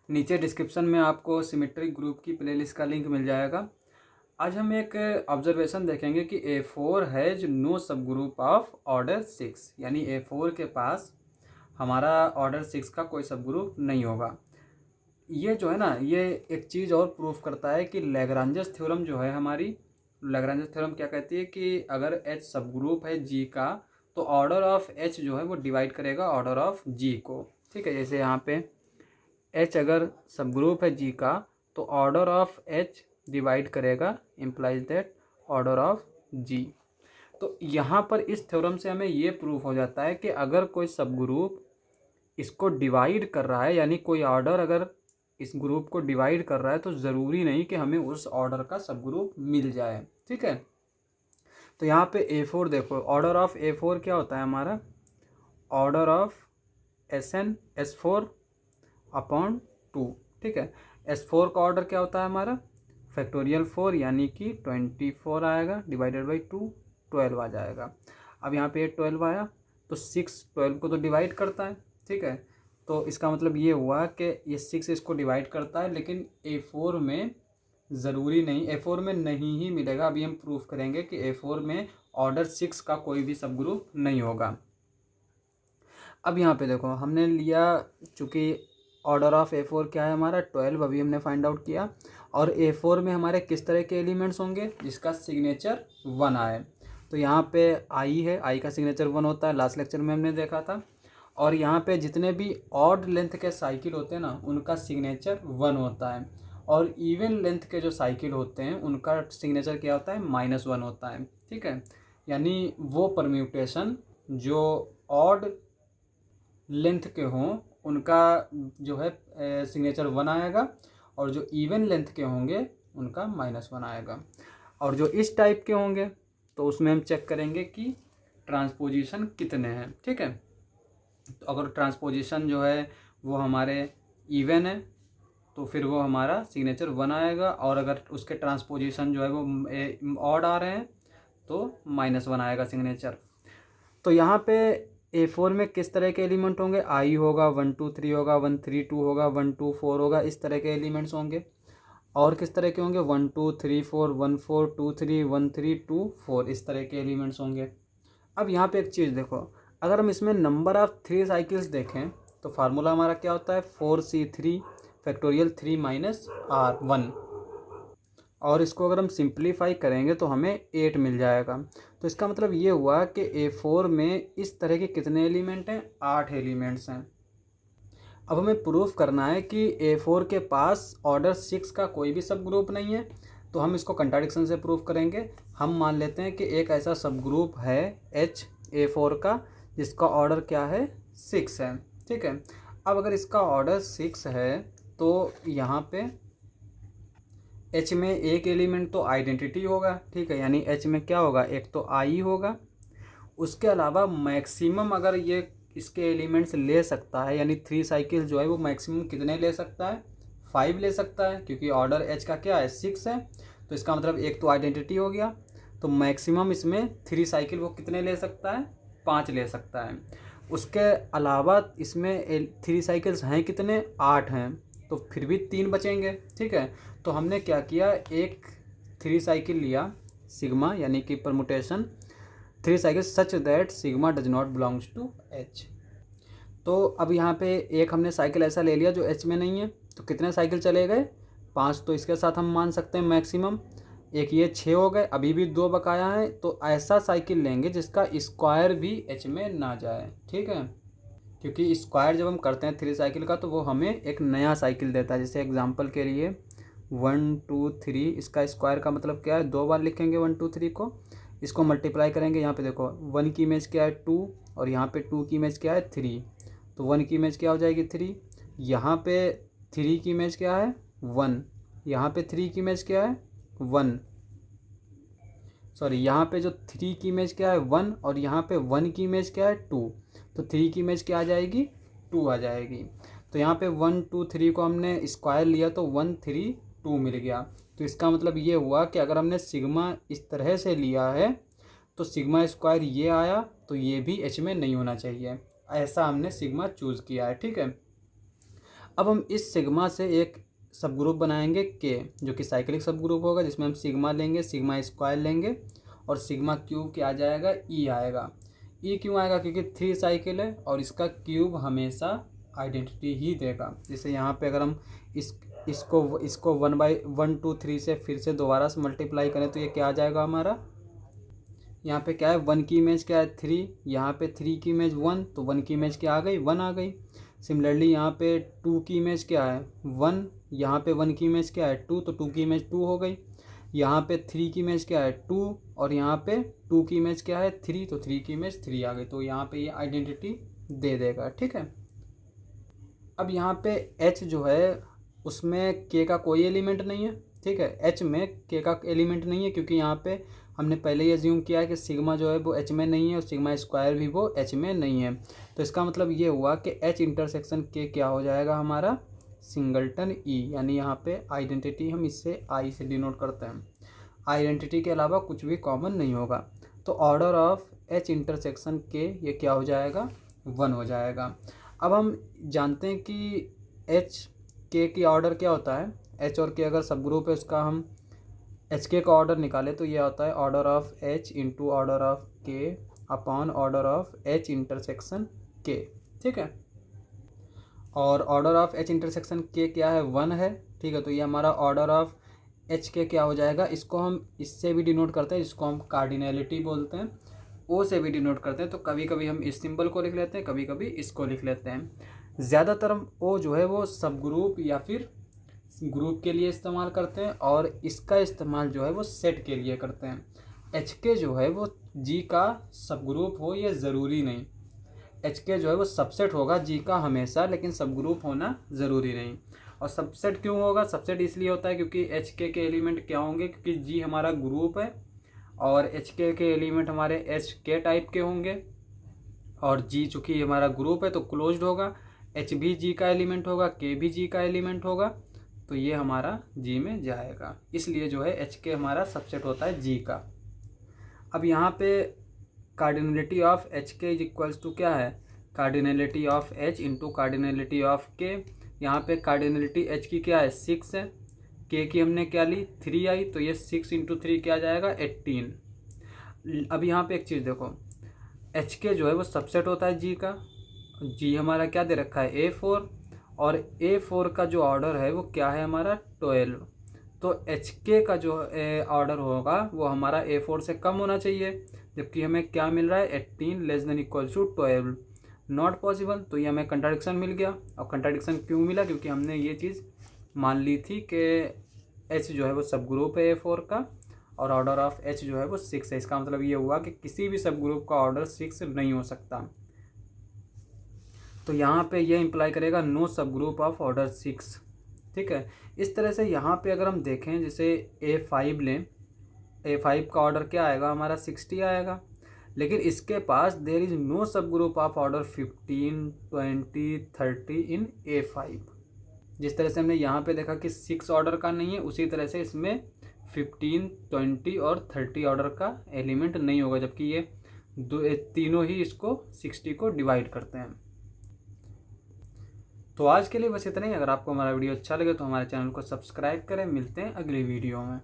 नीचे डिस्क्रिप्शन में आपको सिमेट्रिक ग्रुप की प्लेलिस्ट का लिंक मिल जाएगा। आज हम एक ऑब्जर्वेशन देखेंगे कि A4 हैज नो सब ग्रुप ऑफ ऑर्डर 6, यानी A4 के पास हमारा ऑर्डर 6 का कोई सब ग्रुप नहीं होगा। ये जो है ना, ये एक चीज़ और प्रूफ करता है कि लैग्रांजस थ्योरम जो है हमारी, लैग्रांजस थ्योरम क्या कहती है कि अगर H सब ग्रुप है G का तो ऑर्डर ऑफ H जो है वो डिवाइड करेगा ऑर्डर ऑफ G को। ठीक है, जैसे यहाँ पे H अगर सब ग्रुप है G का तो ऑर्डर ऑफ H डिवाइड करेगा, implies that order of G। तो यहाँ पर इस थ्योरम से हमें ये प्रूफ हो जाता है कि अगर कोई सब ग्रुप इसको डिवाइड कर रहा है, यानी कोई ऑर्डर अगर इस ग्रुप को डिवाइड कर रहा है, तो ज़रूरी नहीं कि हमें उस ऑर्डर का सब ग्रुप मिल जाए। ठीक है, तो यहाँ पे A4 देखो, ऑर्डर ऑफ A4 क्या होता है हमारा, ऑर्डर ऑफ S4 अपॉन 2। ठीक है, S4 का ऑर्डर क्या होता है हमारा, फैक्टोरियल 4 यानी कि 24 आएगा, डिवाइडेड बाई 2 12 आ जाएगा। अब यहाँ पे 12 आया तो 6 12 को तो डिवाइड करता है। ठीक है, तो इसका मतलब ये हुआ कि ये 6 इसको डिवाइड करता है, लेकिन A4 में ज़रूरी नहीं, A4 में नहीं ही मिलेगा। अभी हम प्रूफ करेंगे कि A4 में ऑर्डर 6 का कोई भी सब ग्रुप नहीं होगा। अब यहाँ पे देखो, हमने लिया, चूँकि ऑर्डर ऑफ A4 क्या है हमारा 12, अभी हमने फाइंड आउट किया। और A4 में हमारे किस तरह के एलिमेंट्स होंगे, जिसका सिग्नेचर 1 आए। तो यहाँ पे I है, I का सिग्नेचर 1 होता है, लास्ट लेक्चर में हमने देखा था। और यहाँ पे जितने भी ऑड लेंथ के साइकिल होते हैं ना, उनका सिग्नेचर 1 होता है। और इवन लेंथ के जो साइकिल होते हैं उनका सिग्नेचर क्या होता है, -1 होता है। ठीक है, यानी वो परम्यूटेशन जो ऑड लेंथ के हों उनका जो है सिग्नेचर 1 आएगा, और जो इवन लेंथ के होंगे उनका -1 आएगा। और जो इस टाइप के होंगे तो उसमें हम चेक करेंगे कि ट्रांसपोजिशन कितने हैं। ठीक है, तो अगर ट्रांसपोजिशन जो है वो हमारे इवन है तो फिर वो हमारा सिग्नेचर 1 आएगा, और अगर उसके ट्रांसपोजिशन जो है वो ऑड आ रहे हैं तो -1 आएगा सिग्नेचर। तो यहाँ पे A4 में किस तरह के एलिमेंट होंगे, I होगा, 1 2 3 होगा, 1 3 2 होगा, 1 2 4 होगा, इस तरह के एलिमेंट्स होंगे। और किस तरह के होंगे, 1 2 3 4 1 4 2 3 1 3 2 4, इस तरह के एलिमेंट्स होंगे। अब यहाँ पे एक चीज़ देखो, अगर हम इसमें नंबर ऑफ 3 साइकिल्स देखें तो फार्मूला हमारा क्या होता है, 4C3 फैक्टोरियल 3 -R1। और इसको अगर हम सिंप्लीफाई करेंगे तो हमें 8 मिल जाएगा। तो इसका मतलब ये हुआ कि A4 में इस तरह के कितने एलिमेंट हैं, 8 एलिमेंट्स हैं। अब हमें प्रूफ करना है कि A4 के पास ऑर्डर 6 का कोई भी सब ग्रुप नहीं है। तो हम इसको कंट्राडिक्शन से प्रूफ करेंगे। हम मान लेते हैं कि एक ऐसा सब ग्रुप है H A4 का जिसका ऑर्डर क्या है, 6 है। ठीक है, अब अगर इसका ऑर्डर 6 है तो यहाँ पे H में एक एलिमेंट तो आइडेंटिटी होगा। ठीक है, यानी H में क्या होगा, एक तो I होगा। उसके अलावा मैक्सिमम अगर ये इसके एलिमेंट्स ले सकता है, यानी 3 साइकिल जो है वो मैक्सिमम कितने ले सकता है, 5 ले सकता है, क्योंकि ऑर्डर H का क्या है, 6 है। तो इसका मतलब एक तो आइडेंटिटी हो गया, तो मैक्सिमम इसमें 3 साइकिल वो कितने ले सकता है, 5 ले सकता है। उसके अलावा इसमें 3 साइकिल्स हैं कितने, 8 हैं, तो फिर भी 3 बचेंगे। ठीक है, तो हमने क्या किया, एक 3 साइकिल लिया सिग्मा, यानी कि permutation 3 cycles such that sigma does not belongs to H। तो अब यहाँ पे एक हमने साइकिल ऐसा ले लिया जो H में नहीं है, तो कितने साइकिल चले गए, 5। तो इसके साथ हम मान सकते हैं मैक्सिमम, एक ये 6 हो गए, अभी भी 2 बकाया है। तो ऐसा साइकिल लेंगे जिसका स्क्वायर भी H में ना जाए। ठीक है, क्योंकि स्क्वायर जब हम करते हैं 3 साइकिल का तो वो हमें एक नया साइकिल देता है। जैसे एग्जांपल के लिए 1 2 3, इसका स्क्वायर का मतलब क्या है, 2 बार लिखेंगे 1 2 3 को, इसको मल्टीप्लाई करेंगे। यहाँ पे देखो 1 की इमेज क्या है 2, और यहाँ पे 2 की इमेज क्या है 3, तो 1 की इमेज क्या हो जाएगी 3, यहाँ पे 3 की इमेज क्या है 1, यहाँ पे 3 की इमेज क्या है 1, सॉरी यहाँ पे जो 3 की इमेज क्या है 1, और यहाँ पे 1 की इमेज क्या है 2, तो 3 की इमेज क्या आ जाएगी 2 आ जाएगी। तो यहाँ पे 1 2 3 को हमने स्क्वायर लिया तो 1 3 2 मिल गया। तो इसका मतलब ये हुआ कि अगर हमने सिग्मा इस तरह से लिया है तो सिग्मा स्क्वायर ये आया, तो ये भी H में नहीं होना चाहिए, ऐसा हमने सिग्मा चूज़ किया है। ठीक है, अब हम इस सिग्मा से एक सब ग्रुप बनाएंगे के, जो कि साइक्लिक सब ग्रुप होगा, जिसमें हम सिग्मा लेंगे, सिग्मा स्क्वायर लेंगे और सिग्मा क्यूब क्या आ जाएगा, ई आएगा। ई क्यों आएगा, क्योंकि 3 साइकिल है और इसका क्यूब हमेशा आइडेंटिटी ही देगा। जैसे यहाँ पे अगर हम इसको 1/1 2 3 से फिर से दोबारा से मल्टीप्लाई करें तो ये क्या आ जाएगा हमारा, यहाँ पे क्या है 1 की इमेज क्या है 3, यहाँ पे 3 की इमेज 1, तो 1 की इमेज क्या आ गई 1 आ गई। सिमिलरली यहाँ पे 2 की इमेज क्या है 1, यहाँ पे 1 की इमेज क्या है 2, तो 2 की इमेज 2 हो गई। यहाँ पे 3 की इमेज क्या है 2 और यहाँ पे 2 की इमेज क्या है 3, तो 3 की इमेज 3 आ गई। तो यहाँ पे ये आइडेंटिटी दे देगा, ठीक है। अब यहाँ पे एच जो है उसमें के का कोई एलिमेंट नहीं है, ठीक है। एच में के का एलिमेंट नहीं है क्योंकि यहाँ पे हमने पहले ही अज्यूम किया है कि सिग्मा जो है वो एच में नहीं है और सिग्मा स्क्वायर भी वो एच में नहीं है। तो इसका मतलब ये हुआ कि एच इंटरसेक्शन के क्या हो जाएगा हमारा, सिंगलटन ई, यानी यहाँ पे आइडेंटिटी हम इससे आई से डिनोट करते हैं। आइडेंटिटी के अलावा कुछ भी कॉमन नहीं होगा। तो ऑर्डर ऑफ एच इंटरसेक्शन के ये क्या हो जाएगा 1 हो जाएगा। अब हम जानते हैं कि एच के की ऑर्डर क्या होता है, एच और के अगर सब ग्रुप है उसका हम एच के का ऑर्डर निकाले तो ये होता है order of H into order of K upon order of H intersection K, ठीक है। और ऑर्डर ऑफ एच इंटरसेक्शन के क्या है 1 है, ठीक है। तो ये हमारा ऑर्डर ऑफ एच के क्या हो जाएगा, इसको हम इससे भी डिनोट करते हैं, जिसको हम कार्डिनैलिटी बोलते हैं, ओ से भी डिनोट करते हैं। तो कभी कभी हम इस सिंबल को लिख लेते हैं, कभी कभी इसको लिख लेते हैं। ज़्यादातर हम ओ जो है वो सब ग्रुप या फिर ग्रुप के लिए इस्तेमाल करते हैं और इसका इस्तेमाल जो है वो सेट के लिए करते हैं। एच के जो है वो जी का सब ग्रुप हो ये ज़रूरी नहीं, एच के जो है वो सबसेट होगा जी का हमेशा, लेकिन सब ग्रुप होना ज़रूरी नहीं। और सबसेट क्यों होगा, सबसेट इसलिए होता है क्योंकि एच के एलिमेंट क्या होंगे, क्योंकि जी हमारा ग्रुप है और एच के एलिमेंट हमारे एच के टाइप के होंगे और जी चूँकि हमारा ग्रुप है तो क्लोज्ड होगा, एच भी जी का एलिमेंट होगा, के भी जी का एलिमेंट होगा, तो ये हमारा जी में जाएगा। इसलिए जो है एच के हमारा सबसेट होता है जी का। अब यहाँ पे कार्डिनलिटी ऑफ एच के इज इक्वल्स टू क्या है, cardinality of H into cardinality of के। यहाँ पे कार्डिनलिटी एच की क्या है 6 है, के की हमने क्या ली 3 आई, तो ये 6 इंटू 3 क्या जाएगा 18। अब यहाँ पे एक चीज़ देखो, एच के जो है वो सबसेट होता है जी का, जी हमारा क्या दे रखा है A4 और A4 का जो ऑर्डर है वो क्या है हमारा 12। तो एच के का जो ऑर्डर होगा वो हमारा A4 से कम होना चाहिए, जबकि हमें क्या मिल रहा है 18 less than equal to 12, not possible. तो ये हमें कंट्राडिक्शन मिल गया। और कंट्राडिक्शन क्यों मिला, क्योंकि हमने ये चीज़ मान ली थी कि एच जो है वो सब ग्रुप है A4 का और ऑर्डर ऑफ एच जो है वो 6 है। इसका मतलब ये हुआ कि किसी भी सब ग्रुप का ऑर्डर 6 नहीं हो सकता। तो यहाँ पे ये इंप्लाई करेगा नो सब ग्रुप ऑफ ऑर्डर 6, ठीक है। इस तरह से यहाँ पे अगर हम देखें जैसे A5 लें, A5 का ऑर्डर क्या आएगा हमारा 60 आएगा, लेकिन इसके पास देयर इज नो सब group of order 15 20 30 in A5। जिस तरह से हमने यहाँ पे देखा कि 6 ऑर्डर का नहीं है, उसी तरह से इसमें 15 20 और 30 ऑर्डर का एलिमेंट नहीं होगा, जबकि ये तीनों ही इसको 60 को डिवाइड करते हैं। तो आज के लिए बस इतना ही। अगर आपको हमारा वीडियो अच्छा लगे तो हमारे चैनल को सब्सक्राइब करें। मिलते हैं अगली वीडियो में।